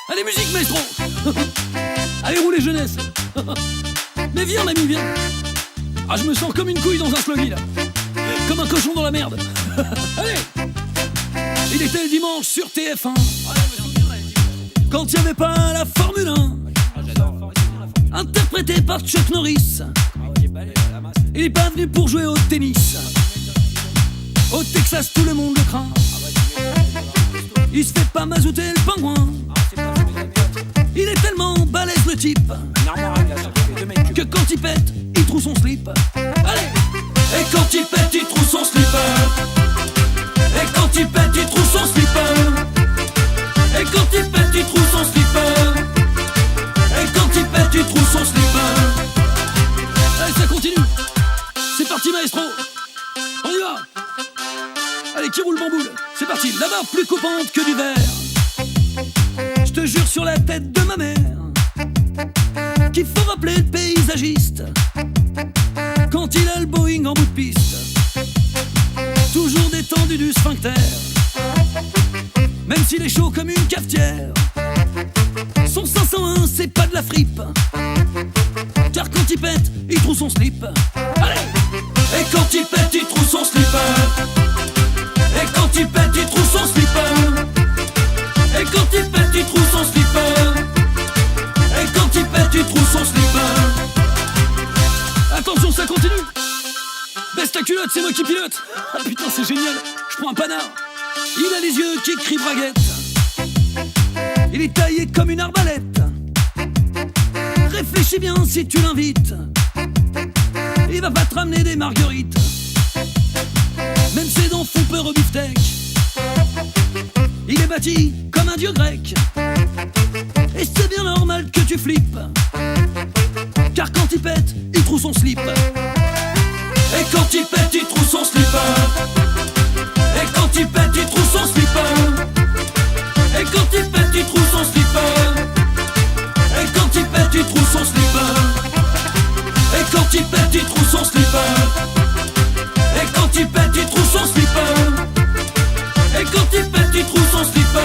Allez, musique, maestro. Allez, roulez, jeunesse. Mais viens, mamie, viens. Ah, je me sens comme une couille dans un sloggy, là. Comme un cochon dans la merde. Allez. Il était le dimanche sur TF1. Quand il n'y avait pas la Formule 1, interprété par Chuck Norris. Il est pas venu pour jouer au tennis. Au Texas, tout le monde le craint. Il se fait pas mazouter le pingouin. Il est tellement balèze le type que quand il pète, il trouve son slip. Allez. Et quand il pète, il trouve son slip. Et quand il pète, il trouve son slip. Et quand il pète, il trouve son slip. Et quand il pète, il trouve son slip. Allez, ça continue. C'est parti, maestro. On y va. Allez, qui roule bamboule. C'est parti. La barre plus coupante que du verre. Je te jure sur la tête de ma mère qu'il faut rappeler le paysagiste quand il a le Boeing en bout de piste. Toujours détendu du sphincter, même s'il est chaud comme une cafetière. Son 501, c'est pas de la fripe, car quand il pète, il trouve son slip. Allez. Et quand il pète, il trouve son slip. Et quand il pète, il trouve son slip. Et quand il pète, il trouve son slip. Et quand il pète, il trouve son slip. Attention, ça continue. Baisse ta culotte, c'est moi qui pilote. Ah putain, c'est génial. Je prends un panard. Il a les yeux qui crient braguette. Il est taillé comme une arbalète. Réfléchis bien si tu l'invites. Il va pas te ramener des marguerites. Même ses dents font peur au beefsteak. Il est bâti comme un dieu grec. Et c'est bien normal que tu flippes, car quand il pète, il trouve son slip. Et quand il pète, il trouve son slip. Et quand il pète, il trouve son slip. Et quand il pète, il trouve son slip. Et quand il pète, il trouve son slip. Et quand il pète, il trouve son slip. Et quand il pète, il trouve son slip. Et quand il pète, il trouve son slip.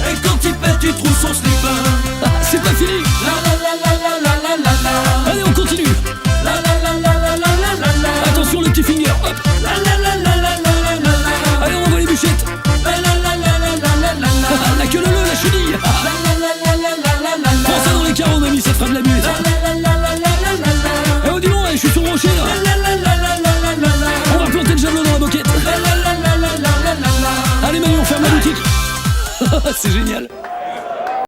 Et quand il pète, il trouve son slip. Ah, c'est pas fini. La la la la la la la la. Allez, on continue. La la la la la la la la. Attention le petit finger. Hop. La la la la la la la la. Allez, on envoie les bûchettes. La la la la la la la la. La queue leu, la chenille. La la la la la la la. Prends ça dans les carreaux, mamie, ça te fera de la muette. La la la la la la la. Eh oh, dis donc, je suis sur le rocher là. La la la la la la la. On va planter le javelot dans la boquette. La la la la la la la la. Allez, mamie, on ferme la boutique. C'est génial.